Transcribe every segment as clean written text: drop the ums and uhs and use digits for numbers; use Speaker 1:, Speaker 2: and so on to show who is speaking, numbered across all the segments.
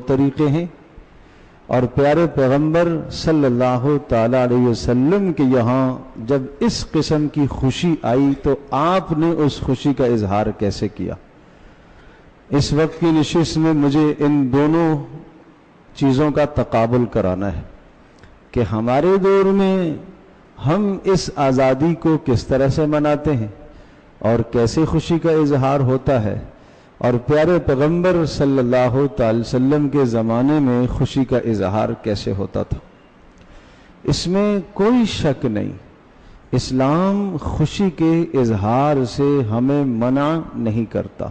Speaker 1: طریقے ہیں، اور پیارے پیغمبر صلی اللہ تعالی علیہ وسلم کے یہاں جب اس قسم کی خوشی آئی تو آپ نے اس خوشی کا اظہار کیسے کیا؟ اس وقت کی نشست میں مجھے ان دونوں چیزوں کا تقابل کرانا ہے کہ ہمارے دور میں ہم اس آزادی کو کس طرح سے مناتے ہیں اور کیسے خوشی کا اظہار ہوتا ہے، اور پیارے پیغمبر صلی اللہ تعالی وسلم کے زمانے میں خوشی کا اظہار کیسے ہوتا تھا۔ اس میں کوئی شک نہیں، اسلام خوشی کے اظہار سے ہمیں منع نہیں کرتا۔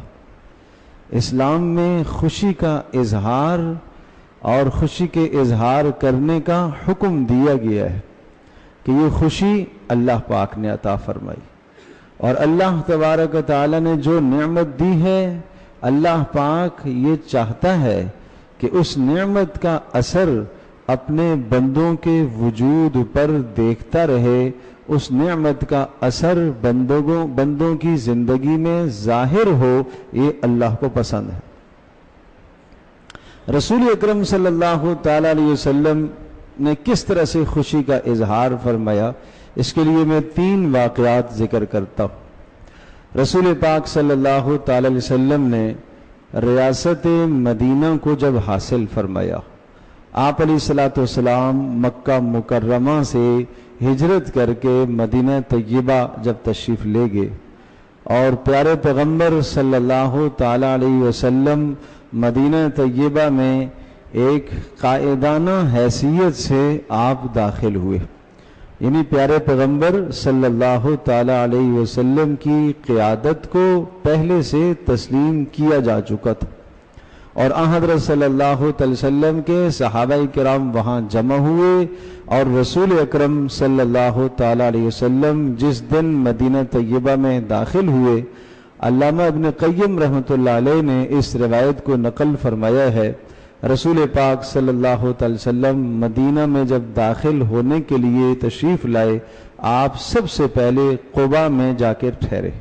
Speaker 1: اسلام میں خوشی کا اظہار اور خوشی کے اظہار کرنے کا حکم دیا گیا ہے کہ یہ خوشی اللہ پاک نے عطا فرمائی، اور اللہ تبارک و تعالی نے جو نعمت دی ہے، اللہ پاک یہ چاہتا ہے کہ اس نعمت کا اثر اپنے بندوں کے وجود پر دیکھتا رہے، اس نعمت کا اثر بندوں کی زندگی میں ظاہر ہو، یہ اللہ کو پسند ہے۔ رسول اکرم صلی اللہ تعالی علیہ وسلم نے کس طرح سے خوشی کا اظہار فرمایا، اس کے لیے میں 3 واقعات ذکر کرتا ہوں۔ رسول پاک صلی اللہ تعالی علیہ وسلم نے ریاست مدینہ کو جب حاصل فرمایا، آپ علیہ الصلوۃ والسلام مکہ مکرمہ سے ہجرت کر کے مدینہ طیبہ جب تشریف لے گئے، اور پیارے پیغمبر صلی اللہ تعالی علیہ وسلم مدینہ طیبہ میں ایک قائدانہ حیثیت سے آپ داخل ہوئے، یعنی پیارے پیغمبر صلی اللہ تعالی علیہ وسلم کی قیادت کو پہلے سے تسلیم کیا جا چکا تھا، اور حضرت صلی اللہ علیہ وسلم کے صحابہ کرام وہاں جمع ہوئے، اور رسول اکرم صلی اللہ تعالی علیہ وسلم جس دن مدینہ طیبہ میں داخل ہوئے، علامہ ابن قیم رحمۃ اللہ علیہ نے اس روایت کو نقل فرمایا ہے، رسول پاک صلی اللہ علیہ وسلم مدینہ میں جب داخل ہونے کے لیے تشریف لائے، آپ سب سے پہلے قباء میں جا کر ٹھہرے۔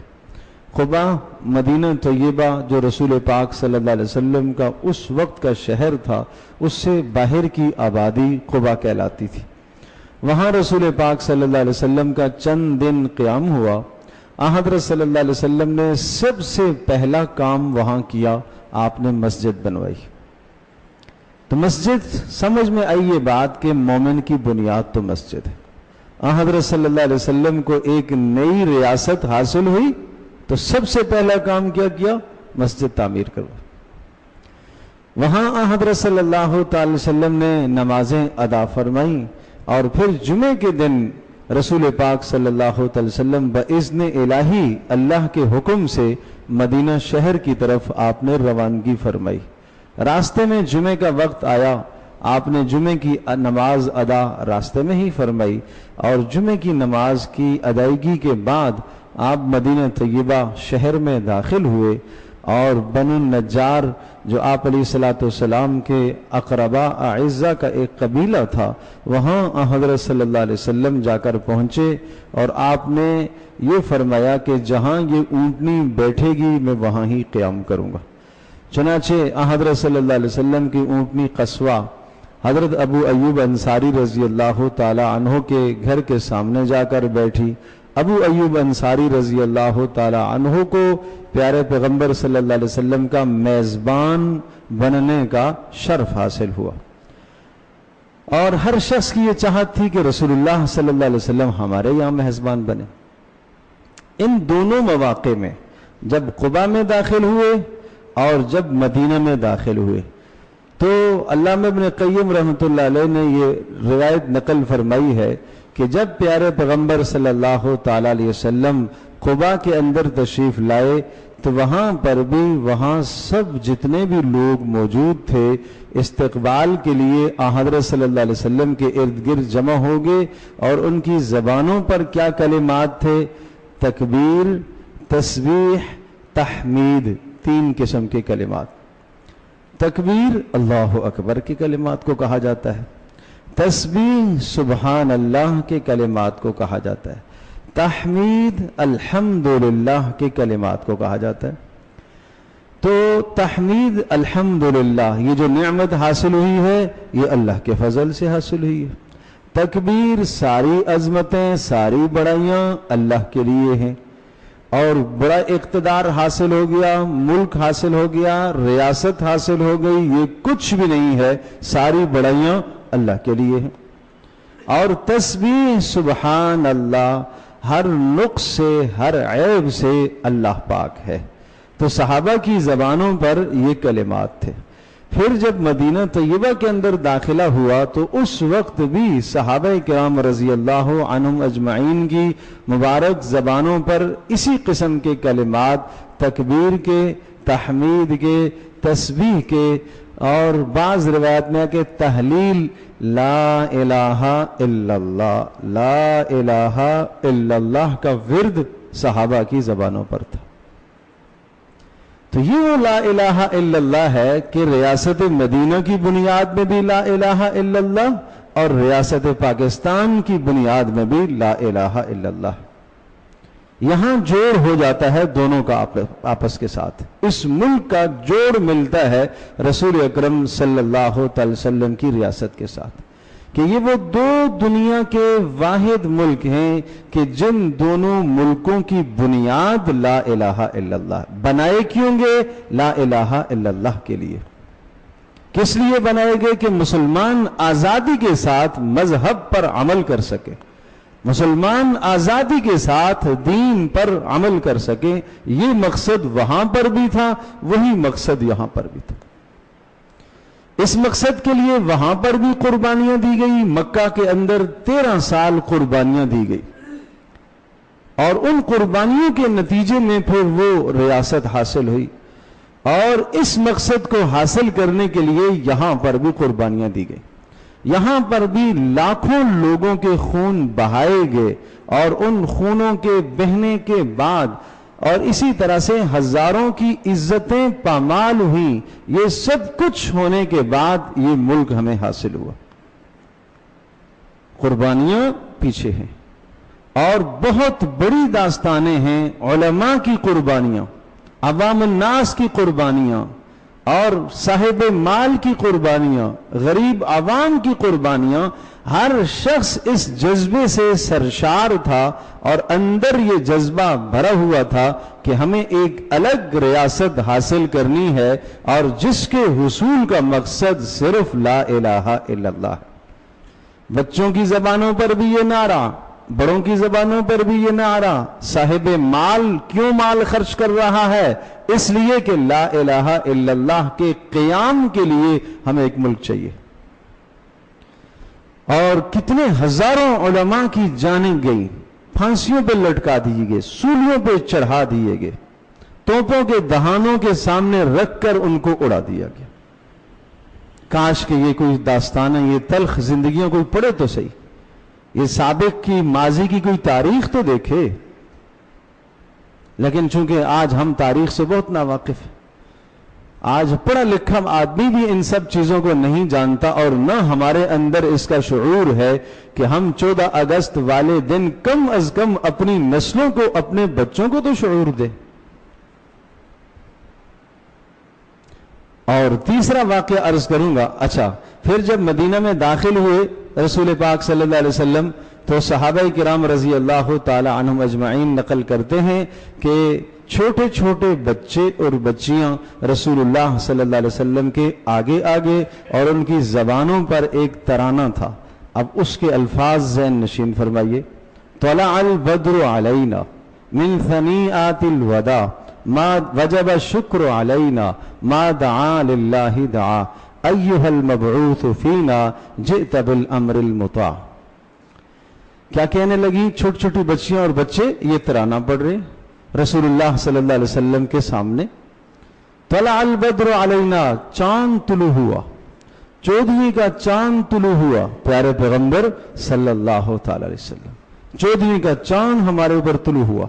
Speaker 1: قباء مدینہ طیبہ جو رسول پاک صلی اللہ علیہ وسلم کا اس وقت کا شہر تھا، اس سے باہر کی آبادی قباء کہلاتی تھی۔ وہاں رسول پاک صلی اللہ علیہ وسلم کا چند دن قیام ہوا۔ حضرت صلی اللہ علیہ وسلم نے سب سے پہلا کام وہاں کیا، آپ نے مسجد بنوائی۔ تو مسجد سمجھ میں آئی یہ بات کہ مومن کی بنیاد تو مسجد ہے۔ حضرت صلی اللہ علیہ وسلم کو ایک نئی ریاست حاصل ہوئی تو سب سے پہلا کام کیا کیا؟ مسجد تعمیر کروائی۔ وہاں حضرت صلی اللہ تعالی وسلم نے نمازیں ادا فرمائیں، اور پھر جمعے کے دن رسول پاک صلی اللہ تعالی وسلم باذن الہی اللہ کے حکم سے مدینہ شہر کی طرف آپ نے روانگی فرمائی۔ راستے میں جمعے کا وقت آیا، آپ نے جمعے کی نماز ادا راستے میں ہی فرمائی، اور جمعے کی نماز کی ادائیگی کے بعد آپ مدینہ طیبہ شہر میں داخل ہوئے، اور بنو النجار جو آپ علیہ الصلوۃ والسلام کے اقرباء اعزاء کا ایک قبیلہ تھا، وہاں حضرت صلی اللہ علیہ وسلم جا کر پہنچے، اور آپ نے یہ فرمایا کہ جہاں یہ اونٹنی بیٹھے گی میں وہاں ہی قیام کروں گا۔ چنانچہ حضرت صلی اللہ علیہ وسلم کی اونٹنی قصوہ حضرت ابو ایوب انصاری رضی اللہ تعالی عنہ کے گھر کے سامنے جا کر بیٹھی۔ ابو ایوب انصاری رضی اللہ تعالی عنہ کو پیارے پیغمبر صلی اللہ علیہ وسلم کا میزبان بننے کا شرف حاصل ہوا، اور ہر شخص کی یہ چاہت تھی کہ رسول اللہ صلی اللہ علیہ وسلم ہمارے یہاں میزبان بنے۔ ان دونوں مواقع میں جب قباء میں داخل ہوئے اور جب مدینہ میں داخل ہوئے، تو علامہ ابن قیم رحمۃ اللہ علیہ نے یہ روایت نقل فرمائی ہے کہ جب پیارے پیغمبر صلی اللہ تعالی علیہ وسلم قباء کے اندر تشریف لائے تو وہاں پر بھی وہاں سب جتنے بھی لوگ موجود تھے استقبال کے لیے حضرت صلی اللہ علیہ وسلم کے ارد گرد جمع ہو گئے، اور ان کی زبانوں پر کیا کلمات تھے؟ تکبیر، تسبیح، تحمید، 3 قسم کے کلمات۔ تکبیر اللہ اکبر کے کلمات کو کہا جاتا ہے، تسبیح سبحان اللہ کے کلمات کو کہا جاتا ہے، تحمید الحمدللہ کے کلمات کو کہا جاتا ہے۔ تو تحمید الحمدللہ، یہ جو نعمت حاصل ہوئی ہے یہ اللہ کے فضل سے حاصل ہوئی ہے۔ تکبیر، ساری عظمتیں، ساری بڑائیاں اللہ کے لیے ہیں، اور بڑا اقتدار حاصل ہو گیا، ملک حاصل ہو گیا، ریاست حاصل ہو گئی، یہ کچھ بھی نہیں ہے، ساری بڑائیاں اللہ کے لیے ہیں۔ اور تسبیح سبحان اللہ، ہر نقص سے، ہر عیب سے اللہ پاک ہے۔ تو صحابہ کی زبانوں پر یہ کلمات تھے۔ پھر جب مدینہ طیبہ کے اندر داخلہ ہوا تو اس وقت بھی صحابہ کرام رضی اللہ عنہم اجمعین کی مبارک زبانوں پر اسی قسم کے کلمات، تکبیر کے، تحمید کے، تسبیح کے، اور بعض روایت میں کہ تحلیل، لا الہ الا اللہ، لا الہ الا اللہ کا ورد صحابہ کی زبانوں پر تھا۔ تو یہ وہ لا الہ الا اللہ ہے کہ ریاست مدینہ کی بنیاد میں بھی لا الہ الا اللہ، اور ریاست پاکستان کی بنیاد میں بھی لا الہ الا اللہ۔ یہاں جوڑ ہو جاتا ہے دونوں کا آپس کے ساتھ، اس ملک کا جوڑ ملتا ہے رسول اکرم صلی اللہ تعالی وسلم کی ریاست کے ساتھ، کہ یہ وہ دو دنیا کے واحد ملک ہیں کہ جن دونوں ملکوں کی بنیاد لا الہ الا اللہ۔ بنائے کیوں گے؟ لا الہ الا اللہ کے لیے۔ کس لیے بنائے گئے؟ کہ مسلمان آزادی کے ساتھ مذہب پر عمل کر سکے، مسلمان آزادی کے ساتھ دین پر عمل کر سکے۔ یہ مقصد وہاں پر بھی تھا، وہی مقصد یہاں پر بھی تھا۔ اس مقصد کے لیے وہاں پر بھی قربانیاں دی گئی، مکہ کے اندر 13 سال قربانیاں دی گئی، اور ان قربانیوں کے نتیجے میں پھر وہ ریاست حاصل ہوئی، اور اس مقصد کو حاصل کرنے کے لیے یہاں پر بھی قربانیاں دی گئی۔ یہاں پر بھی لاکھوں لوگوں کے خون بہائے گئے، اور ان خونوں کے بہنے کے بعد اور اسی طرح سے ہزاروں کی عزتیں پامال ہوئیں۔ یہ سب کچھ ہونے کے بعد یہ ملک ہمیں حاصل ہوا۔ قربانیاں پیچھے ہیں، اور بہت بڑی داستانیں ہیں، علماء کی قربانیاں، عوام الناس کی قربانیاں، اور صاحب مال کی قربانیاں، غریب عوام کی قربانیاں۔ ہر شخص اس جذبے سے سرشار تھا، اور اندر یہ جذبہ بھرا ہوا تھا کہ ہمیں ایک الگ ریاست حاصل کرنی ہے، اور جس کے حصول کا مقصد صرف لا الہ الا اللہ ہے۔ بچوں کی زبانوں پر بھی یہ نعرہ، بڑوں کی زبانوں پر بھی یہ نعرہ۔ صاحب مال کیوں مال خرچ کر رہا ہے؟ اس لیے کہ لا الہ الا اللہ کے قیام کے لیے ہمیں ایک ملک چاہیے۔ اور کتنے ہزاروں علماء کی جانیں گئی، پھانسیوں پہ لٹکا دیے گئے، سولیوں پہ چڑھا دیے گئے، توپوں کے دہانوں کے سامنے رکھ کر ان کو اڑا دیا گیا۔ کاش کہ یہ کوئی داستان ہے، یہ تلخ زندگیوں کوئی پڑھے تو صحیح، یہ سابق کی، ماضی کی کوئی تاریخ تو دیکھے۔ لیکن چونکہ آج ہم تاریخ سے بہت ناواقف ہیں، آج پڑھا لکھا آدمی بھی ان سب چیزوں کو نہیں جانتا، اور نہ ہمارے اندر اس کا شعور ہے کہ ہم 14 اگست والے دن کم از کم اپنی نسلوں کو، اپنے بچوں کو تو شعور دیں۔ اور تیسرا واقعہ عرض کروں گا۔ اچھا، پھر جب مدینہ میں داخل ہوئے رسول پاک صلی اللہ علیہ وسلم، تو صحابہ کرام رضی اللہ تعالی عنہم اجمعین نقل کرتے ہیں کہ چھوٹے چھوٹے بچے اور بچیاں رسول اللہ صلی اللہ علیہ وسلم کے آگے آگے، اور ان کی زبانوں پر ایک ترانہ تھا۔ اب اس کے الفاظ ذہن نشین فرمائیے۔ طلع البدر علینا من ثنیئات الوداع ما وجب الشکر علینا ما دعا للہ دعا ایہا المبعوث فینا جئت بالامر المطاع۔ کیا کہنے لگی؟ چھوٹی چھوٹی بچیاں اور بچے یہ ترانہ پڑھ رہے رسول اللہ صلی اللہ علیہ وسلم کے سامنے۔ طلع البدر علینا، چاند طلوع ہوا، 14ویں کا چاند طلوع ہوا، پیارے پیغمبر صلی اللہ تعالی علیہ وسلم، 14ویں کا چاند ہمارے اوپر طلوع ہوا۔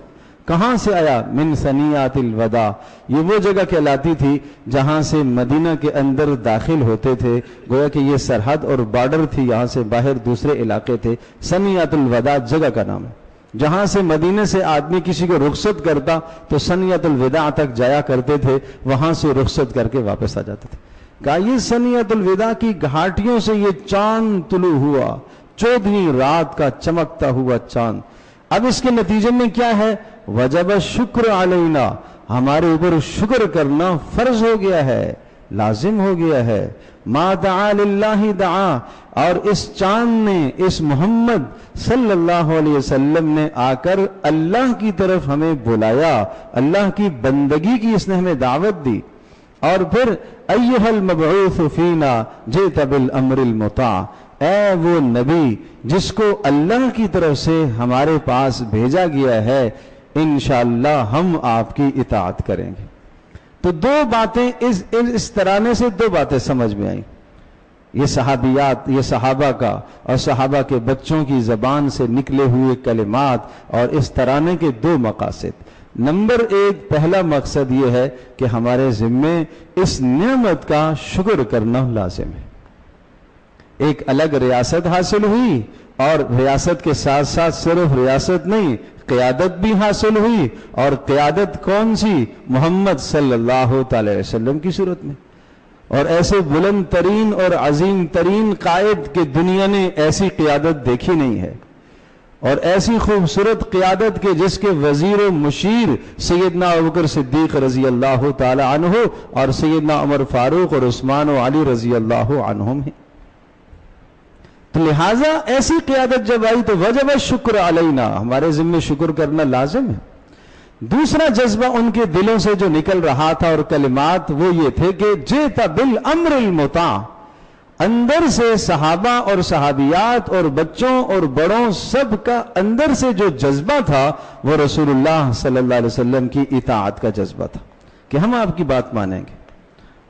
Speaker 1: کہاں سے آیا؟ من ثنیات الوداع، یہ وہ جگہ کہلاتی تھی جہاں سے مدینہ کے اندر داخل ہوتے تھے، گویا کہ یہ سرحد اور بارڈر تھی، یہاں سے باہر دوسرے علاقے تھے۔ ثنیات الوداع جگہ کا نام ہے۔ جہاں سے مدینے سے آدمی کسی کو رخصت کرتا تو سنیت الوداع تک جایا کرتے تھے، وہاں سے رخصت کر کے واپس آ جاتے تھے۔ کہا یہ سنیت الوداع کی گھاٹیوں سے یہ چاند طلوع ہوا، 14ویں رات کا چمکتا ہوا چاند۔ اب اس کے نتیجے میں کیا ہے؟ وجب شکر علینا، ہمارے اوپر شکر کرنا فرض ہو گیا ہے، لازم ہو گیا ہے۔ ما دعا للہ دعا، اور اس چاند نے، اس محمد صلی اللہ علیہ وسلم نے آ کر اللہ کی طرف ہمیں بلایا، اللہ کی بندگی کی اس نے ہمیں دعوت دی۔ اور پھر ایھا المبعوث فینا جئت بالامر المطاع، اے وہ نبی جس کو اللہ کی طرف سے ہمارے پاس بھیجا گیا ہے، انشاءاللہ ہم آپ کی اطاعت کریں گے۔ تو دو باتیں اس ترانے سے دو باتیں سمجھ میں آئیں، یہ صحابیات، یہ صحابہ کا اور صحابہ کے بچوں کی زبان سے نکلے ہوئے کلمات اور اس ترانے کے دو مقاصد۔ نمبر ایک، پہلا مقصد یہ ہے کہ ہمارے ذمے اس نعمت کا شکر کرنا لازم ہے۔ ایک الگ ریاست حاصل ہوئی، اور ریاست کے ساتھ ساتھ صرف ریاست نہیں، قیادت بھی حاصل ہوئی، اور قیادت کون سی؟ محمد صلی اللہ تعالی وسلم کی صورت میں۔ اور ایسے بلند ترین اور عظیم ترین قائد کہ دنیا نے ایسی قیادت دیکھی نہیں ہے، اور ایسی خوبصورت قیادت کہ جس کے وزیر و مشیر سیدنا ابوبکر صدیق رضی اللہ تعالی عنہ اور سیدنا عمر فاروق اور عثمان و علی رضی اللہ عنہم ہیں۔ تو لہٰذا ایسی قیادت جب آئی تو وجب شکر علینا، ہمارے ذمہ شکر کرنا لازم ہے۔ دوسرا جذبہ ان کے دلوں سے جو نکل رہا تھا اور کلمات، وہ یہ تھے کہ جئت بالامر المطاع، اندر سے صحابہ اور صحابیات اور بچوں اور بڑوں سب کا اندر سے جو جذبہ تھا وہ رسول اللہ صلی اللہ علیہ وسلم کی اطاعت کا جذبہ تھا کہ ہم آپ کی بات مانیں گے،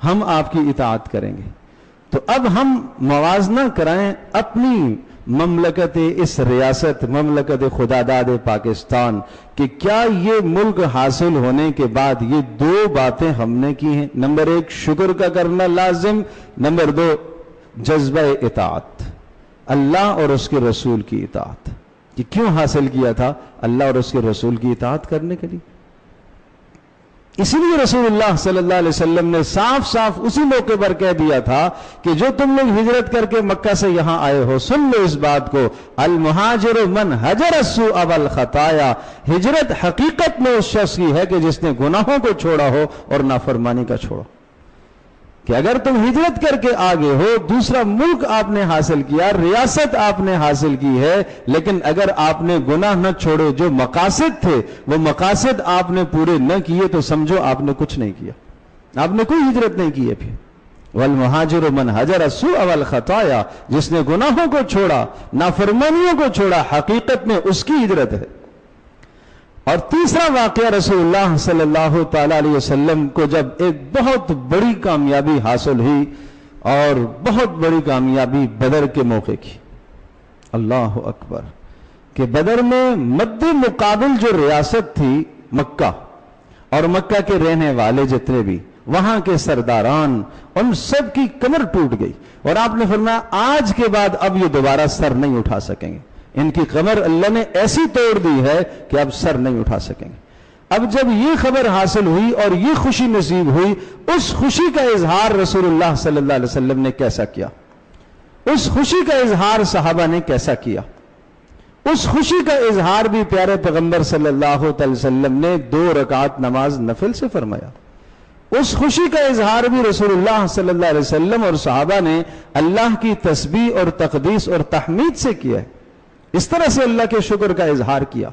Speaker 1: ہم آپ کی اطاعت کریں گے۔ تو اب ہم موازنہ کرائیں اپنی مملکت، اس ریاست مملکت خداداد پاکستان، کہ کیا یہ ملک حاصل ہونے کے بعد یہ دو باتیں ہم نے کی ہیں۔ نمبر ایک، شکر کا کرنا لازم، نمبر دو، جذبہ اطاعت، اللہ اور اس کے رسول کی اطاعت۔ یہ کیوں حاصل کیا تھا؟ اللہ اور اس کے رسول کی اطاعت کرنے کے لیے۔ اسی لیے رسول اللہ صلی اللہ علیہ وسلم نے صاف صاف اسی موقع پر کہہ دیا تھا کہ جو تم لوگ ہجرت کر کے مکہ سے یہاں آئے ہو، سن لو اس بات کو، المہاجر من ہجر السوء والخطایا، ہجرت حقیقت میں اس شخص کی ہے کہ جس نے گناہوں کو چھوڑا ہو اور نافرمانی کا چھوڑا۔ کہ اگر تم ہجرت کر کے آگے ہو، دوسرا ملک آپ نے حاصل کیا، ریاست آپ نے حاصل کی ہے، لیکن اگر آپ نے گناہ نہ چھوڑے، جو مقاصد تھے وہ مقاصد آپ نے پورے نہ کیے، تو سمجھو آپ نے کچھ نہیں کیا، آپ نے کوئی ہجرت نہیں کی ہے۔ پھر والمہاجر من ہجر السوء والخطایا، جس نے گناہوں کو چھوڑا، نافرمانیوں کو چھوڑا، حقیقت میں اس کی ہجرت ہے۔ اور تیسرا واقعہ، رسول اللہ صلی اللہ تعالی علیہ وسلم کو جب ایک بہت بڑی کامیابی حاصل ہوئی، اور بہت بڑی کامیابی بدر کے موقع کی، اللہ اکبر، کہ بدر میں مد مقابل جو ریاست تھی مکہ، اور مکہ کے رہنے والے جتنے بھی وہاں کے سرداران، ان سب کی کمر ٹوٹ گئی، اور آپ نے فرمایا آج کے بعد اب یہ دوبارہ سر نہیں اٹھا سکیں گے، ان کی کمر اللہ نے ایسی توڑ دی ہے کہ اب سر نہیں اٹھا سکیں گے۔ اب جب یہ خبر حاصل ہوئی اور یہ خوشی نصیب ہوئی، اس خوشی کا اظہار رسول اللہ صلی اللہ علیہ وسلم نے کیسا کیا؟ اس خوشی کا اظہار صحابہ نے کیسا کیا؟ اس خوشی کا اظہار بھی پیارے پیغمبر صلی اللہ علیہ وسلم نے 2 رکعت نماز نفل سے فرمایا۔ اس خوشی کا اظہار بھی رسول اللہ صلی اللہ علیہ وسلم اور صحابہ نے اللہ کی تسبیح اور تقدیس اور تحمید سے کیا ہے، اس طرح سے اللہ کے شکر کا اظہار کیا۔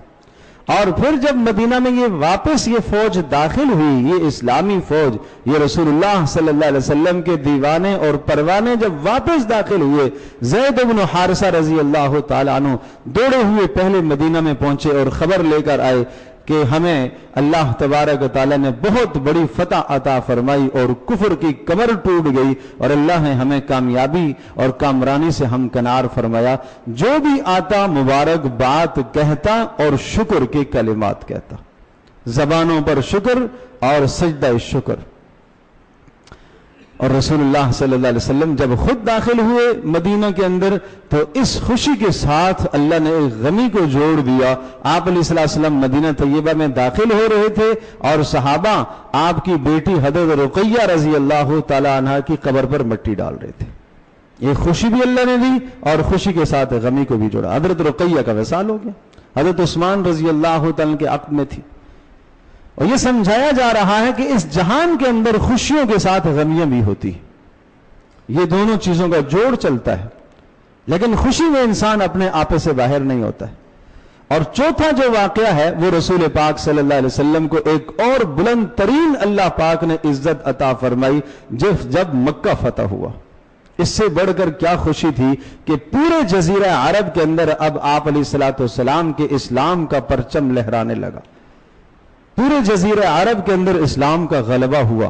Speaker 1: اور پھر جب مدینہ میں یہ واپس یہ فوج داخل ہوئی، یہ اسلامی فوج، یہ رسول اللہ صلی اللہ علیہ وسلم کے دیوانے اور پروانے جب واپس داخل ہوئے، زید بن حارثہ رضی اللہ تعالی عنہ دوڑے ہوئے پہلے مدینہ میں پہنچے اور خبر لے کر آئے کہ ہمیں اللہ تبارک و تعالی نے بہت بڑی فتح عطا فرمائی اور کفر کی کمر ٹوٹ گئی، اور اللہ نے ہمیں کامیابی اور کامرانی سے ہمکنار فرمایا۔ جو بھی آتا مبارک بات کہتا اور شکر کے کلمات کہتا، زبانوں پر شکر اور سجدہ شکر۔ اور رسول اللہ صلی اللہ علیہ وسلم جب خود داخل ہوئے مدینہ کے اندر تو اس خوشی کے ساتھ اللہ نے ایک غمی کو جوڑ دیا. آپ علیہ السلام مدینہ طیبہ میں داخل ہو رہے تھے اور صحابہ آپ کی بیٹی حضرت رقیہ رضی اللہ تعالی عنہ کی قبر پر مٹی ڈال رہے تھے. یہ خوشی بھی اللہ نے دی اور خوشی کے ساتھ غمی کو بھی جوڑا. حضرت رقیہ کا وصال ہو گیا. حضرت عثمان رضی اللہ تعالی کے عقد میں تھی. اور یہ سمجھایا جا رہا ہے کہ اس جہان کے اندر خوشیوں کے ساتھ غمیاں بھی ہوتی ہیں. یہ دونوں چیزوں کا جوڑ چلتا ہے. لیکن خوشی میں انسان اپنے آپے سے باہر نہیں ہوتا ہے. اور چوتھا جو واقعہ ہے وہ رسول پاک صلی اللہ علیہ وسلم کو ایک اور بلند ترین اللہ پاک نے عزت عطا فرمائی جب مکہ فتح ہوا. اس سے بڑھ کر کیا خوشی تھی کہ پورے جزیرہ عرب کے اندر اب آپ علیہ الصلوۃ والسلام کے اسلام کا پرچم لہرانے لگا. پورے جزیرہ عرب کے اندر اسلام کا غلبہ ہوا,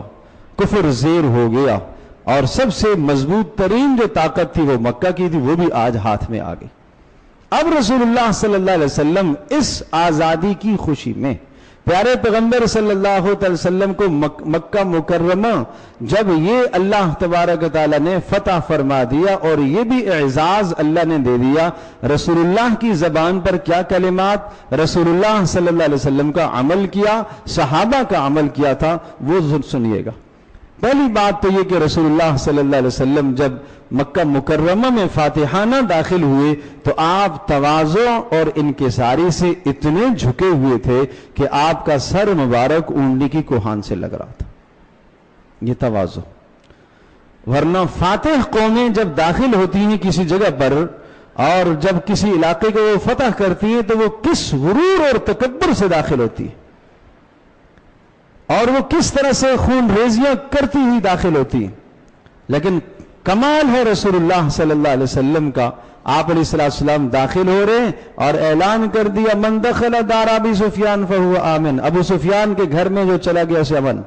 Speaker 1: کفر زیر ہو گیا, اور سب سے مضبوط ترین جو طاقت تھی وہ مکہ کی تھی, وہ بھی آج ہاتھ میں آ گئی. اب رسول اللہ صلی اللہ علیہ وسلم اس آزادی کی خوشی میں پیارے پیغمبر صلی اللہ علیہ وسلم کو مکہ مکرمہ جب یہ اللہ تبارک تعالیٰ نے فتح فرما دیا اور یہ بھی اعزاز اللہ نے دے دیا, رسول اللہ کی زبان پر کیا کلمات رسول اللہ صلی اللہ علیہ وسلم کا عمل کیا, صحابہ کا عمل کیا تھا, وہ سنیے گا. پہلی بات تو یہ کہ رسول اللہ صلی اللہ علیہ وسلم جب مکہ مکرمہ میں فاتحانہ داخل ہوئے تو آپ تواضع اور انکساری سے اتنے جھکے ہوئے تھے کہ آپ کا سر مبارک اونڈی کی کوہان سے لگ رہا تھا. یہ تواضع. ورنہ فاتح قومیں جب داخل ہوتی ہیں کسی جگہ پر اور جب کسی علاقے کو وہ فتح کرتی ہیں تو وہ کس غرور اور تکبر سے داخل ہوتی ہے اور وہ کس طرح سے خون ریزیاں کرتی ہوئی داخل ہوتی ہیں. لیکن کمال ہے رسول اللہ صلی اللہ علیہ وسلم کا, آپ علیہ السلام داخل ہو رہے ہیں اور اعلان کر دیا من دخل دار ابی سفیان فهو آمن. ابو سفیان کے گھر میں جو چلا گیا اسے امن.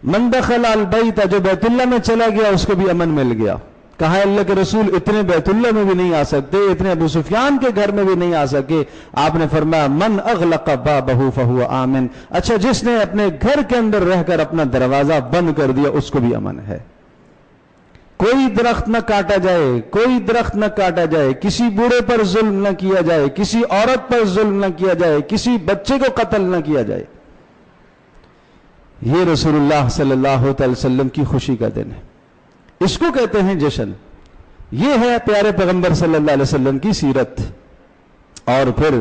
Speaker 1: من دخل البیت, جو بیت اللہ میں چلا گیا اس کو بھی امن مل گیا. کہا اللہ کے رسول اتنے بیت اللہ میں بھی نہیں آ سکتے, اتنے ابو سفیان کے گھر میں بھی نہیں آ سکے. آپ نے فرمایا من اغلق بابہ فہو آمن. اچھا, جس نے اپنے گھر کے اندر رہ کر اپنا دروازہ بند کر دیا اس کو بھی امن ہے. کوئی درخت نہ کاٹا جائے, کوئی درخت نہ کاٹا جائے, کسی بوڑھے پر ظلم نہ کیا جائے, کسی عورت پر ظلم نہ کیا جائے, کسی بچے کو قتل نہ کیا جائے. یہ رسول اللہ صلی اللہ علیہ وسلم کی خوشی کا دن ہے. اس کو کہتے ہیں جشن. یہ ہے پیارے پیغمبر صلی اللہ علیہ وسلم کی سیرت. اور پھر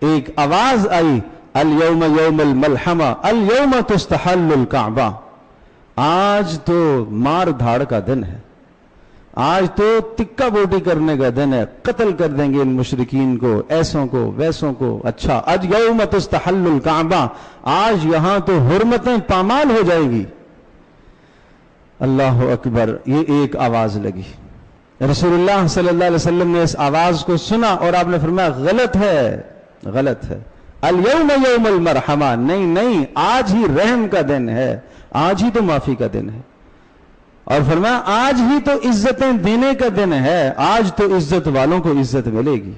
Speaker 1: ایک آواز آئی الیوم یوم الملحمہ الیوم تستحل الکعبہ. آج تو مار دھاڑ کا دن ہے, آج تو تکا بوٹی کرنے کا دن ہے, قتل کر دیں گے ان مشرکین کو, ایسوں کو ویسوں کو. اچھا, آج یوم تستحل الکعبہ, آج یہاں تو حرمتیں پامال ہو جائیں گی. اللہ اکبر. یہ ایک آواز لگی. رسول اللہ صلی اللہ علیہ وسلم نے اس آواز کو سنا اور آپ نے فرمایا غلط ہے, غلط ہے. الیوم یوم المرحمہ, نہیں, آج ہی رحم کا دن ہے, آج ہی تو معافی کا دن ہے. اور فرمایا آج ہی تو عزتیں دینے کا دن ہے, آج تو عزت والوں کو عزت ملے گی.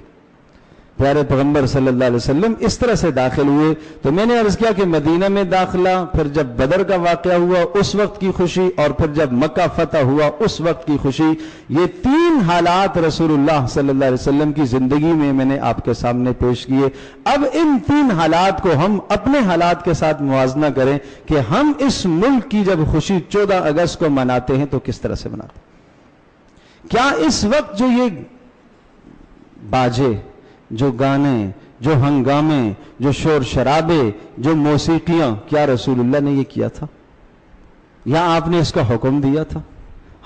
Speaker 1: پیارے پیغمبر صلی اللہ علیہ وسلم اس طرح سے داخل ہوئے. تو میں نے عرض کیا کہ مدینہ میں داخلہ, پھر جب بدر کا واقعہ ہوا اس وقت کی خوشی, اور پھر جب مکہ فتح ہوا اس وقت کی خوشی. یہ تین حالات رسول اللہ صلی اللہ علیہ وسلم کی زندگی میں نے آپ کے سامنے پیش کیے. اب ان تین حالات کو ہم اپنے حالات کے ساتھ موازنہ کریں کہ ہم اس ملک کی جب خوشی 14 اگست کو مناتے ہیں تو کس طرح سے مناتے ہیں. کیا اس وقت جو یہ باجے, جو گانے, جو ہنگامے, جو شور شرابے, جو موسیقیاں, کیا رسول اللہ نے یہ کیا تھا یا آپ نے اس کا حکم دیا تھا؟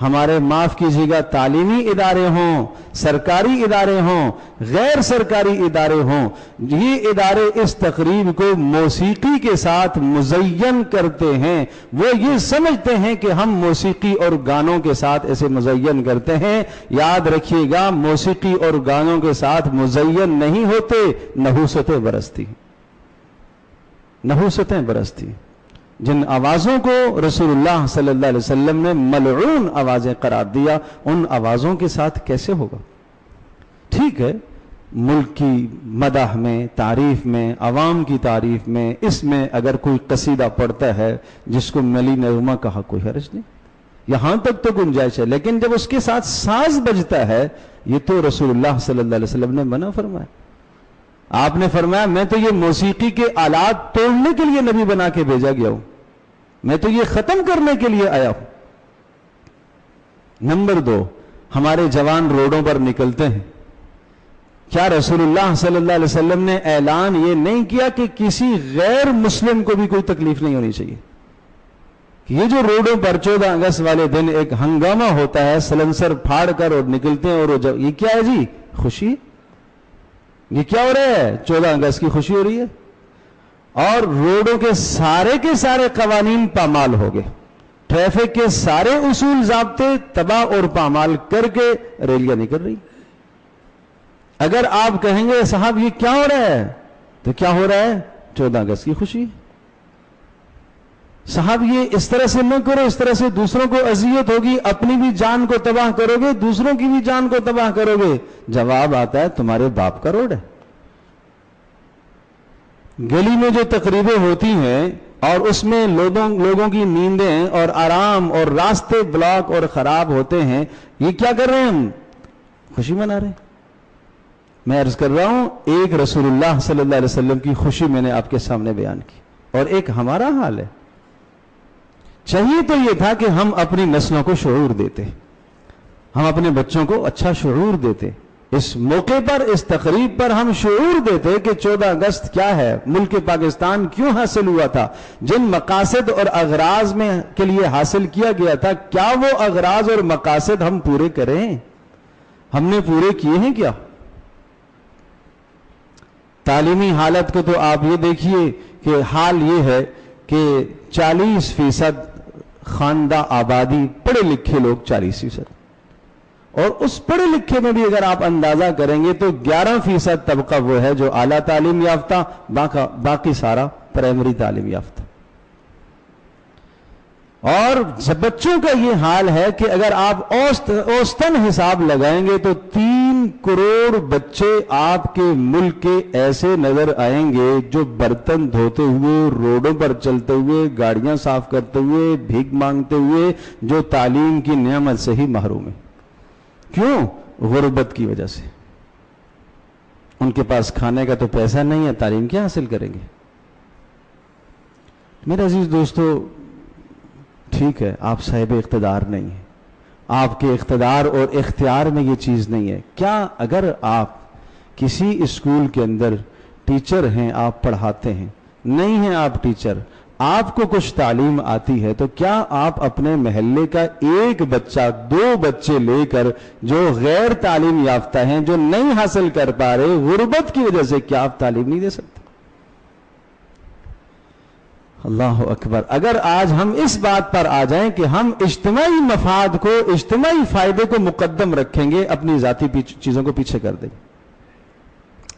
Speaker 1: ہمارے معاف کیجیے گا تعلیمی ادارے ہوں, سرکاری ادارے ہوں, غیر سرکاری ادارے ہوں, یہ ادارے اس تقریب کو موسیقی کے ساتھ مزین کرتے ہیں. وہ یہ سمجھتے ہیں کہ ہم موسیقی اور گانوں کے ساتھ اسے مزین کرتے ہیں. یاد رکھیے گا, موسیقی اور گانوں کے ساتھ مزین نہیں ہوتے, نحوستیں برستی, نحوستیں برستی. جن آوازوں کو رسول اللہ صلی اللہ علیہ وسلم نے ملعون آوازیں قرار دیا, ان آوازوں کے ساتھ کیسے ہوگا؟ ٹھیک ہے, ملک کی مدح میں، تعریف میں، عوام کی تعریف میں، اس میں اگر کوئی قصیدہ پڑھتا ہے جس کو ملی نغمہ کہا، کوئی حرج نہیں، یہاں تک تو گنجائش ہے. لیکن جب اس کے ساتھ ساز بجتا ہے، یہ تو رسول اللہ صلی اللہ علیہ وسلم نے منع فرمایا. آپ نے فرمایا میں تو یہ موسیقی کے آلات توڑنے کے لیے نبی بنا کے بھیجا گیا ہوں، میں تو یہ ختم کرنے کے لیے آیا ہوں. نمبر 2، ہمارے جوان روڈوں پر نکلتے ہیں. کیا رسول اللہ صلی اللہ علیہ وسلم نے اعلان یہ نہیں کیا کہ کسی غیر مسلم کو بھی کوئی تکلیف نہیں ہونی چاہیے؟ کہ یہ جو روڈوں پر 14 اگست والے دن ایک ہنگامہ ہوتا ہے، سلنسر پھاڑ کر اور نکلتے ہیں، اور یہ کیا ہے جی؟ خوشی. یہ کیا ہو رہا ہے؟ 14 اگست کی خوشی ہو رہی ہے، اور روڈوں کے سارے قوانین پامال ہو گئے، ٹریفک کے سارے اصول ضابطے تباہ اور پامال کر کے ریلیاں نکل رہی. اگر آپ کہیں گے صاحب یہ کیا ہو رہا ہے، تو کیا ہو رہا ہے؟ 14 اگست کی خوشی. صاحب یہ اس طرح سے نہ کرو، اس طرح سے دوسروں کو اذیت ہوگی، اپنی بھی جان کو تباہ کرو گے، دوسروں کی بھی جان کو تباہ کرو گے. جواب آتا ہے تمہارے باپ کا روڈ ہے. گلی میں جو تقریبیں ہوتی ہیں اور اس میں لوگوں کی نیندیں اور آرام اور راستے بلاک اور خراب ہوتے ہیں، یہ کیا کر رہے ہیں؟ ہم خوشی منا رہے ہیں. میں عرض کر رہا ہوں، ایک رسول اللہ صلی اللہ علیہ وسلم کی خوشی میں نے آپ کے سامنے بیان کی، اور ایک ہمارا حال ہے. چاہیے تو یہ تھا کہ ہم اپنی نسلوں کو شعور دیتے، ہم اپنے بچوں کو اچھا شعور دیتے. اس موقع پر، اس تقریب پر ہم شعور دیتے کہ 14 اگست کیا ہے، ملک پاکستان کیوں حاصل ہوا تھا، جن مقاصد اور اغراض میں کے لیے حاصل کیا گیا تھا، کیا وہ اغراض اور مقاصد ہم پورے کریں؟ ہم نے پورے کیے ہیں کیا؟ تعلیمی حالت کو تو آپ یہ دیکھیے کہ حال یہ ہے کہ 40% خواندہ آبادی، پڑھے لکھے لوگ 40%، اور اس پڑھے لکھے میں بھی اگر آپ اندازہ کریں گے تو 11% طبقہ وہ ہے جو اعلیٰ تعلیم یافتہ، باقی سارا پرائمری تعلیم یافتہ. اور بچوں کا یہ حال ہے کہ اگر آپ اوسطن حساب لگائیں گے تو 3 کروڑ بچے آپ کے ملک کے ایسے نظر آئیں گے جو برتن دھوتے ہوئے، روڈوں پر چلتے ہوئے، گاڑیاں صاف کرتے ہوئے، بھیک مانگتے ہوئے، جو تعلیم کی نعمت سے ہی محروم ہیں. کیوں؟ غربت کی وجہ سے. ان کے پاس کھانے کا تو پیسہ نہیں ہے، تعلیم کیا حاصل کریں گے؟ میرے عزیز دوستو، ٹھیک ہے آپ صاحب اقتدار نہیں ہیں، آپ کے اقتدار اور اختیار میں یہ چیز نہیں ہے. کیا اگر آپ کسی اسکول کے اندر ٹیچر ہیں، آپ پڑھاتے ہیں، نہیں ہیں آپ ٹیچر، آپ کو کچھ تعلیم آتی ہے، تو کیا آپ اپنے محلے کا ایک بچہ، 2 بچے لے کر جو غیر تعلیم یافتہ ہیں، جو نہیں حاصل کر پا رہے غربت کی وجہ سے، کیا آپ تعلیم نہیں دے سکتے؟ اللہ اکبر. اگر آج ہم اس بات پر آ جائیں کہ ہم اجتماعی مفاد کو، اجتماعی فائدے کو مقدم رکھیں گے، اپنی ذاتی چیزوں کو پیچھے کر دیں گے.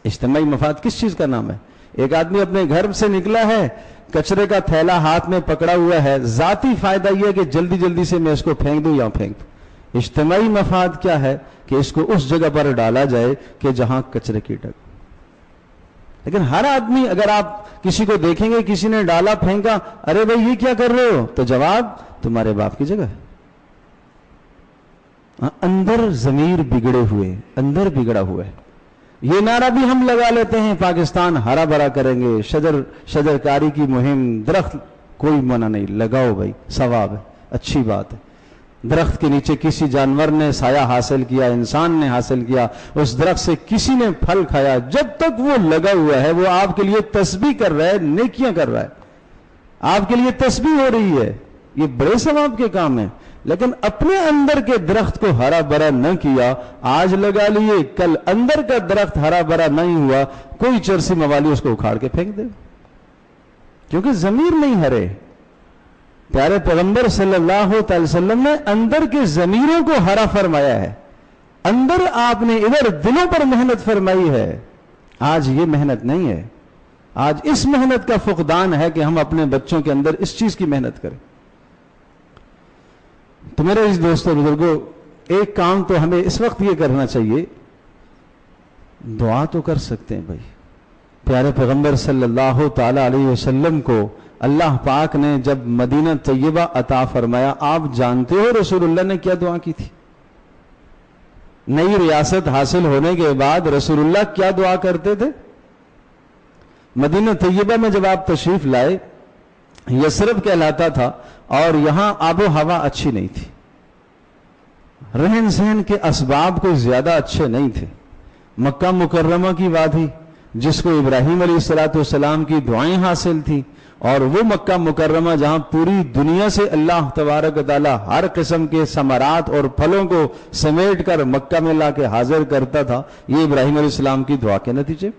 Speaker 1: اجتماعی مفاد کس چیز کا نام ہے؟ ایک آدمی اپنے گھر سے نکلا ہے، کچرے کا تھیلا ہاتھ میں پکڑا ہوا ہے، ذاتی فائدہ یہ ہے کہ جلدی جلدی سے میں اس کو پھینک دوں یا پھینک دوں. اجتماعی مفاد کیا ہے؟ کہ اس کو اس جگہ پر ڈالا جائے کہ جہاں کچرے کی ڈگ. لیکن ہر آدمی، اگر آپ کسی کو دیکھیں گے کسی نے ڈالا پھینکا، ارے بھائی یہ کیا کر رہے ہو، تو جواب تمہارے باپ کی جگہ ہے. اندر ضمیر بگڑے ہوئے، اندر بگڑا ہوا ہے. یہ نعرہ بھی ہم لگا لیتے ہیں پاکستان ہرا بھرا کریں گے، شجرکاری کی مہم، درخت، کوئی منع نہیں، لگاؤ بھائی، ثواب ہے، اچھی بات ہے. درخت کے نیچے کسی جانور نے سایہ حاصل کیا، انسان نے حاصل کیا، اس درخت سے کسی نے پھل کھایا، جب تک وہ لگا ہوا ہے وہ آپ کے لیے تسبیح کر رہا ہے، نیکیاں کر رہا ہے، آپ کے لیے تسبیح ہو رہی ہے، یہ بڑے ثواب کے کام ہیں. لیکن اپنے اندر کے درخت کو ہرا بھرا نہ کیا، آج لگا لیے، کل اندر کا درخت ہرا بھرا نہیں ہوا، کوئی چرسی موالی اس کو اکھاڑ کے پھینک دے، کیونکہ ضمیر نہیں ہرے. پیارے پیغمبر صلی اللہ علیہ وسلم نے اندر کے ضمیروں کو ہرا فرمایا ہے، اندر آپ نے ادھر دلوں پر محنت فرمائی ہے. آج یہ محنت نہیں ہے، آج اس محنت کا فقدان ہے کہ ہم اپنے بچوں کے اندر اس چیز کی محنت کریں. تو میرے اس دوستوں بزرگوں، ایک کام تو ہمیں اس وقت یہ کرنا چاہیے، دعا تو کر سکتے ہیں بھائی. پیارے پیغمبر صلی اللہ تعالی علیہ وسلم کو اللہ پاک نے جب مدینہ طیبہ عطا فرمایا، آپ جانتے ہو رسول اللہ نے کیا دعا کی تھی؟ نئی ریاست حاصل ہونے کے بعد رسول اللہ کیا دعا کرتے تھے؟ مدینہ طیبہ میں جب آپ تشریف لائے، یثرب کہلاتا تھا اور یہاں آب و ہوا اچھی نہیں تھی، رہن سہن کے اسباب کوئی زیادہ اچھے نہیں تھے. مکہ مکرمہ کی وادی جس کو ابراہیم علیہ السلام کی دعائیں حاصل تھی، اور وہ مکہ مکرمہ جہاں پوری دنیا سے اللہ تبارک و تعالی ہر قسم کے ثمرات اور پھلوں کو سمیٹ کر مکہ میں لا کے حاضر کرتا تھا، یہ ابراہیم علیہ السلام کی دعا کے نتیجے.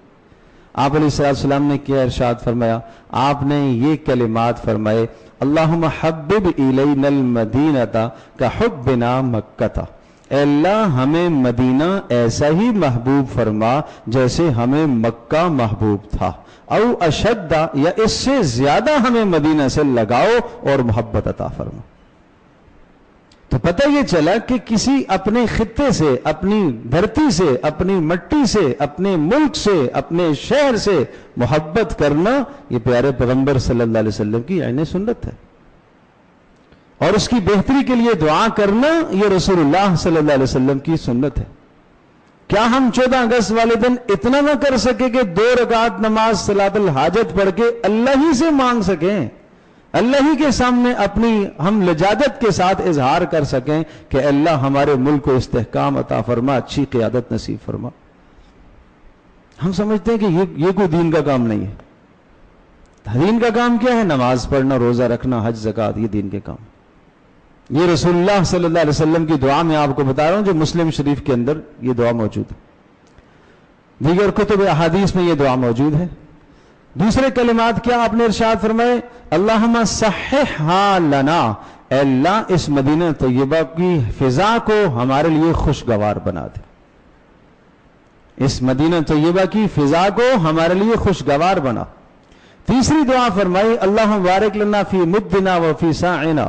Speaker 1: آپ علیہ السلام نے کیا ارشاد فرمایا؟ آپ نے یہ کلمات فرمائے، اللہم حبب الینا المدینۃ کحبنا مکۃ. اے اللہ ہمیں مدینہ ایسا ہی محبوب فرما جیسے ہمیں مکہ محبوب تھا، او اشد، یا اس سے زیادہ ہمیں مدینہ سے لگاؤ اور محبت عطا فرما. تو پتہ یہ چلا کہ کسی اپنے خطے سے، اپنی دھرتی سے، اپنی مٹی سے، اپنے ملک سے، اپنے شہر سے محبت کرنا یہ پیارے پیغمبر صلی اللہ علیہ وسلم کی عین سنت ہے، اور اس کی بہتری کے لیے دعا کرنا یہ رسول اللہ صلی اللہ علیہ وسلم کی سنت ہے. کیا ہم 14 اگست والے دن اتنا نہ کر سکے کہ 2 رکعت نماز صلاۃ الحاجت پڑھ کے اللہ ہی سے مانگ سکیں، اللہ ہی کے سامنے اپنی ہم لجاجت کے ساتھ اظہار کر سکیں کہ اللہ ہمارے ملک کو استحکام عطا فرما، اچھی قیادت نصیب فرما؟ ہم سمجھتے ہیں کہ یہ کوئی دین کا کام نہیں ہے. دین کا کام کیا ہے؟ نماز پڑھنا، روزہ رکھنا، حج زکات، یہ دین کے کام. یہ رسول اللہ صلی اللہ علیہ وسلم کی دعا میں آپ کو بتا رہا ہوں جو مسلم شریف کے اندر یہ دعا موجود ہے، دیگر کتب احادیث میں یہ دعا موجود ہے. دوسرے کلمات کیا آپ نے ارشاد فرمائے؟ اللہم صححھا لنا، اے اللہ اس مدینہ طیبہ کی فضا کو ہمارے لیے خوشگوار بنا دے. اس مدینہ طیبہ کی فضا کو ہمارے لیے خوشگوار بنا. تیسری دعا فرمائی، اللہم بارک لنا فی مدنا و فی ساعنا،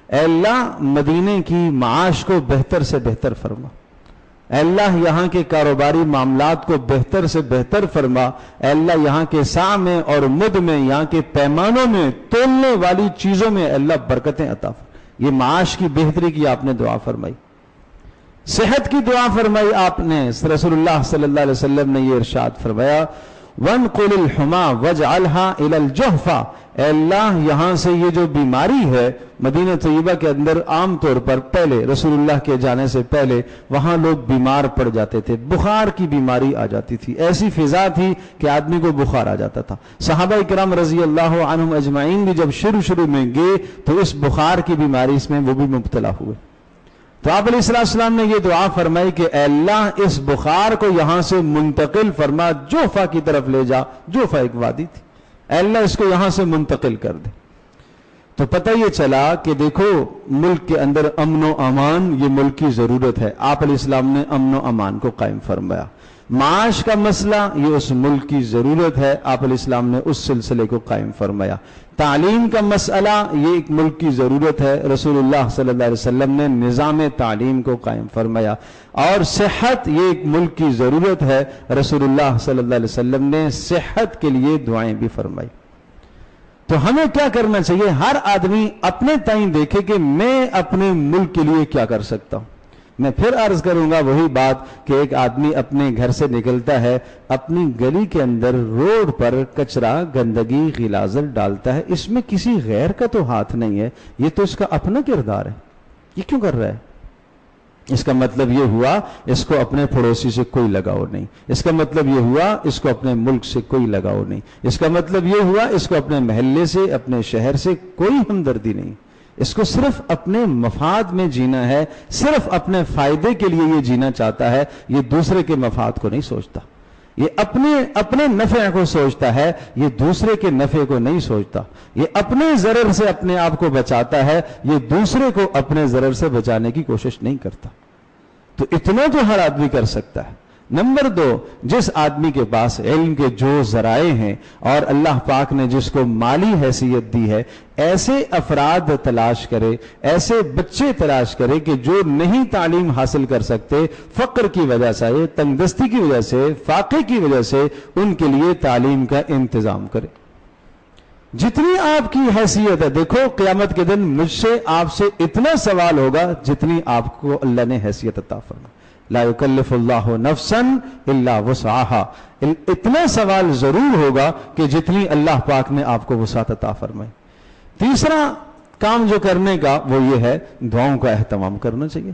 Speaker 1: اے اللہ مدینے کی معاش کو بہتر سے بہتر فرما. اے اللہ یہاں کے کاروباری معاملات کو بہتر سے بہتر فرما. اے اللہ یہاں کے سا میں اور مد میں، یہاں کے پیمانوں میں، تولنے والی چیزوں میں اے اللہ برکتیں عطا فرما. یہ معاش کی بہتری کی آپ نے دعا فرمائی. صحت کی دعا فرمائی آپ نے. رسول اللہ صلی اللہ علیہ وسلم نے یہ ارشاد فرمایا، وَانْقُلِ الْحُمَا وَاجْعَلْهَا إِلَى الْجُحْفَةِ، اے اللہ یہاں سے یہ جو بیماری ہے مدینہ طیبہ کے اندر عام طور پر پہلے رسول اللہ کے جانے سے پہلے وہاں لوگ بیمار پڑ جاتے تھے، بخار کی بیماری آ جاتی تھی، ایسی فضا تھی کہ آدمی کو بخار آ جاتا تھا. صحابہ کرام رضی اللہ عنہم اجمعین بھی جب شروع میں گئے تو اس بخار کی بیماری اس میں وہ بھی مبتلا ہوئے. تو آپ علیہ السلام نے یہ دعا فرمائی کہ اے اللہ اس بخار کو یہاں سے منتقل فرما، جوفا کی طرف لے جا. جوفا ایک وادی تھی، اے اللہ اس کو یہاں سے منتقل کر دے. تو پتہ یہ چلا کہ دیکھو ملک کے اندر امن و امان یہ ملک کی ضرورت ہے. آپ علیہ السلام نے امن و امان کو قائم فرمایا. معاش کا مسئلہ یہ اس ملک کی ضرورت ہے، آپ علیہ السلام نے اس سلسلے کو قائم فرمایا. تعلیم کا مسئلہ یہ ایک ملک کی ضرورت ہے، رسول اللہ صلی اللہ علیہ وسلم نے نظام تعلیم کو قائم فرمایا. اور صحت یہ ایک ملک کی ضرورت ہے، رسول اللہ صلی اللہ علیہ وسلم نے صحت کے لیے دعائیں بھی فرمائی. تو ہمیں کیا کرنا چاہیے؟ ہر آدمی اپنے تئیں دیکھے کہ میں اپنے ملک کے لیے کیا کر سکتا ہوں. میں پھر عرض کروں گا وہی بات کہ ایک آدمی اپنے گھر سے نکلتا ہے، اپنی گلی کے اندر روڈ پر کچرا، گندگی، غلاظت ڈالتا ہے، اس میں کسی غیر کا تو ہاتھ نہیں ہے، یہ تو اس کا اپنا کردار ہے. یہ کیوں کر رہا ہے؟ اس کا مطلب یہ ہوا اس کو اپنے پڑوسی سے کوئی لگاؤ نہیں. اس کا مطلب یہ ہوا اس کو اپنے ملک سے کوئی لگاؤ نہیں. اس کا مطلب یہ ہوا اس کو اپنے محلے سے، اپنے شہر سے کوئی ہمدردی نہیں. اس کو صرف اپنے مفاد میں جینا ہے، صرف اپنے فائدے کے لیے یہ جینا چاہتا ہے. یہ دوسرے کے مفاد کو نہیں سوچتا، یہ اپنے نفع کو سوچتا ہے، یہ دوسرے کے نفع کو نہیں سوچتا. یہ اپنے ضرر سے اپنے آپ کو بچاتا ہے، یہ دوسرے کو اپنے ضرر سے بچانے کی کوشش نہیں کرتا. تو اتنا تو ہر آدمی کر سکتا ہے. نمبر 2، جس آدمی کے پاس علم کے جو ذرائع ہیں اور اللہ پاک نے جس کو مالی حیثیت دی ہے، ایسے افراد تلاش کرے، ایسے بچے تلاش کرے کہ جو نہیں تعلیم حاصل کر سکتے، فقر کی وجہ سے، تنگ دستی کی وجہ سے، فاقے کی وجہ سے، ان کے لیے تعلیم کا انتظام کرے۔ جتنی آپ کی حیثیت ہے، دیکھو قیامت کے دن مجھ سے آپ سے اتنا سوال ہوگا جتنی آپ کو اللہ نے حیثیت عطا فرمائی۔ لا یکلف اللہ نفسا الا وسعها، اتنا سوال ضرور ہوگا کہ جتنی اللہ پاک نے آپ کو وسعت عطا فرمائی۔ تیسرا کام جو کرنے کا وہ یہ ہے، دعاؤں کا اہتمام کرنا چاہیے،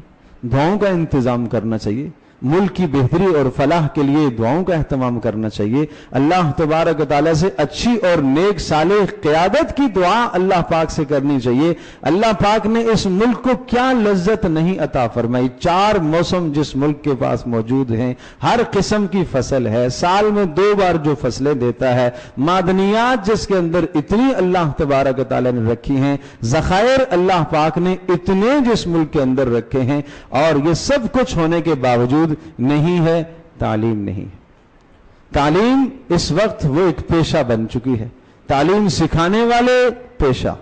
Speaker 1: دعاؤں کا انتظام کرنا چاہیے، ملک کی بہتری اور فلاح کے لیے دعاؤں کا اہتمام کرنا چاہیے۔ اللہ تبارک و تعالیٰ سے اچھی اور نیک صالح قیادت کی دعا اللہ پاک سے کرنی چاہیے۔ اللہ پاک نے اس ملک کو کیا لذت نہیں عطا فرمائی، 4 موسم جس ملک کے پاس موجود ہیں، ہر قسم کی فصل ہے، سال میں 2 بار جو فصلیں دیتا ہے، معدنیات جس کے اندر اتنی اللہ تبارک و تعالیٰ نے رکھی ہیں، ذخائر اللہ پاک نے اتنے جس ملک کے اندر رکھے ہیں، اور یہ سب کچھ ہونے کے باوجود نہیں ہے، تعلیم نہیں ہے۔ تعلیم اس وقت وہ ایک پیشہ بن چکی ہے، تعلیم سکھانے والے پیشہ،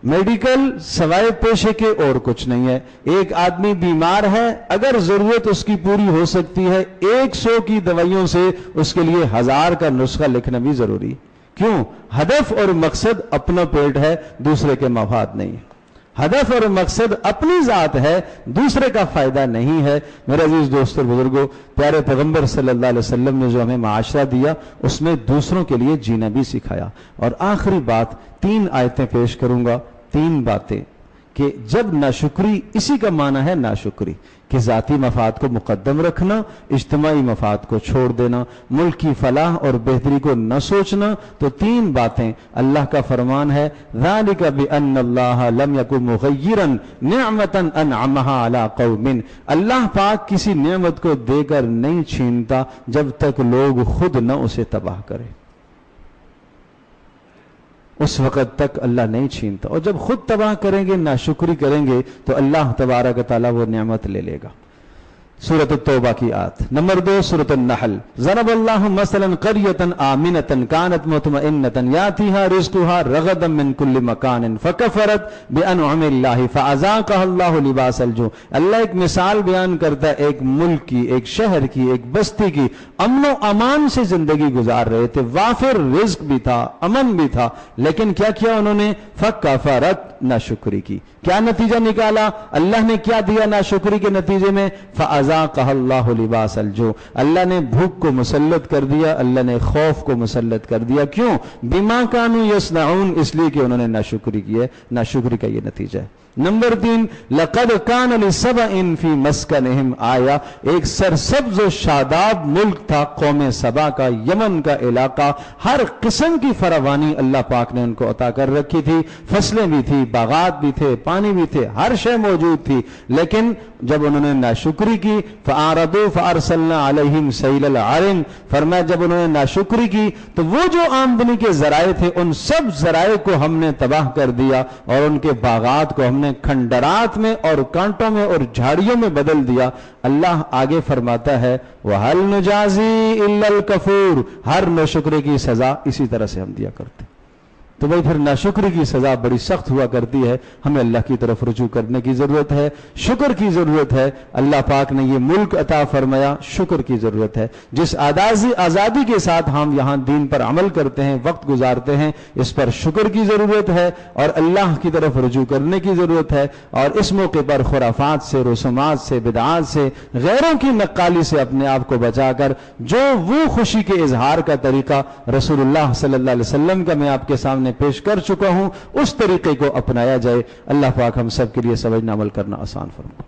Speaker 1: میڈیکل سوائے پیشے کے اور کچھ نہیں ہے۔ ایک آدمی بیمار ہے، اگر ضرورت اس کی پوری ہو سکتی ہے، 100 کی دوائیوں سے اس کے لیے 1000 کا نسخہ لکھنا بھی ضروری۔ کیوں؟ ہدف اور مقصد اپنا پیٹ ہے، دوسرے کے مفاد نہیں ہے۔ ہدف اور مقصد اپنی ذات ہے، دوسرے کا فائدہ نہیں ہے۔ میرے عزیز دوستو اور بزرگوں، پیارے پیغمبر صلی اللہ علیہ وسلم نے جو ہمیں معاشرہ دیا، اس میں دوسروں کے لیے جینا بھی سکھایا۔ اور آخری بات، 3 آیتیں پیش کروں گا، 3 باتیں کہ جب ناشکری، اسی کا معنی ہے ناشکری، کہ ذاتی مفاد کو مقدم رکھنا، اجتماعی مفاد کو چھوڑ دینا، ملک کی فلاح اور بہتری کو نہ سوچنا، تو 3 باتیں اللہ کا فرمان ہے، ذَلِكَ بِأَنَّ اللَّهَ لَمْ يَكُنْ مُغَيِّرًا نِعْمَةً أَنْعَمَهَا عَلَىٰ قَوْمٍ، اللہ پاک کسی نعمت کو دے کر نہیں چھینتا جب تک لوگ خود نہ اسے تباہ کریں، اس وقت تک اللہ نہیں چھینتا، اور جب خود تباہ کریں گے، ناشکری کریں گے، تو اللہ تبارک و تعالیٰ وہ نعمت لے لے گا۔ سورۃ التوبہ کی آیت نمبر 2، سورۃ النحل، ضرب اللہ مثلا قریۃ آمنۃ کانت مطمئنۃ یاتیہا رزقها رغدا من کل مکان فکفرت بانعم اللہ فاذاقها اللہ لباس الجوع۔ اللہ ایک مثال بیان کرتا ہے، ایک ملک کی، ایک شہر کی، ایک بستی کی، امن و امان سے زندگی گزار رہے تھے، وافر رزق بھی تھا، امن بھی تھا، لیکن کیا کیا انہوں نے؟ فکفرت، ناشکری کی۔ کیا نتیجہ نکالا؟ اللہ نے کیا دیا ناشکری کے نتیجے میں؟ فَأَذَاقَهَا اللَّهُ لِبَاسَ الْجُوعِ، اللہ نے بھوک کو مسلط کر دیا، اللہ نے خوف کو مسلط کر دیا۔ کیوں؟ بِمَا كَانُوا يَصْنَعُونَ، اس لیے کہ انہوں نے ناشکری کی ہے۔ ناشکری کا یہ نتیجہ ہے۔ نمبر 3، لَقَدْ كَانَ لِسَبَإٍ فِي مَسْكَنِهِمْ آیَةٌ، ایک سرسبز و شاداب ملک تھا قوم سبا کا، یمن کا علاقہ، ہر قسم کی فراوانی اللہ پاک نے ان کو عطا کر رکھی تھی، فصلیں بھی تھی، باغات بھی تھے، پانی بھی تھے، ہر شے موجود تھی، لیکن جب انہوں نے ناشکری کی، فَأَعْرَضُوا فَأَرْسَلْنَا عَلَيْهِمْ سَيْلَ الْعَرِمِ، فرمایا جب انہوں نے ناشکری کی تو وہ جو آمدنی کے ذرائع تھے، ان سب ذرائع کو ہم نے تباہ کر دیا، اور ان کے باغات کو ہم نے کھنڈرات میں اور کانٹوں میں اور جھاڑیوں میں بدل دیا۔ اللہ آگے فرماتا ہے، وَهَلْ نُجَازِي إِلَّا الْكَفُورَ، ہر ناشکرے کی سزا اسی طرح سے ہم دیا کرتے۔ تو بھائی پھر ناشکری کی سزا بڑی سخت ہوا کرتی ہے، ہمیں اللہ کی طرف رجوع کرنے کی ضرورت ہے، شکر کی ضرورت ہے۔ اللہ پاک نے یہ ملک عطا فرمایا، شکر کی ضرورت ہے۔ جس آزادی کے ساتھ ہم یہاں دین پر عمل کرتے ہیں، وقت گزارتے ہیں، اس پر شکر کی ضرورت ہے اور اللہ کی طرف رجوع کرنے کی ضرورت ہے۔ اور اس موقع پر خرافات سے، رسومات سے، بدعات سے، غیروں کی نقالی سے اپنے آپ کو بچا کر جو وہ خوشی کے اظہار کا طریقہ رسول اللہ صلی اللہ علیہ وسلم کا میں آپ کے سامنے پیش کر چکا ہوں، اس طریقے کو اپنایا جائے۔ اللہ پاک ہم سب کے لیے سمجھنا عمل کرنا آسان فرمائے۔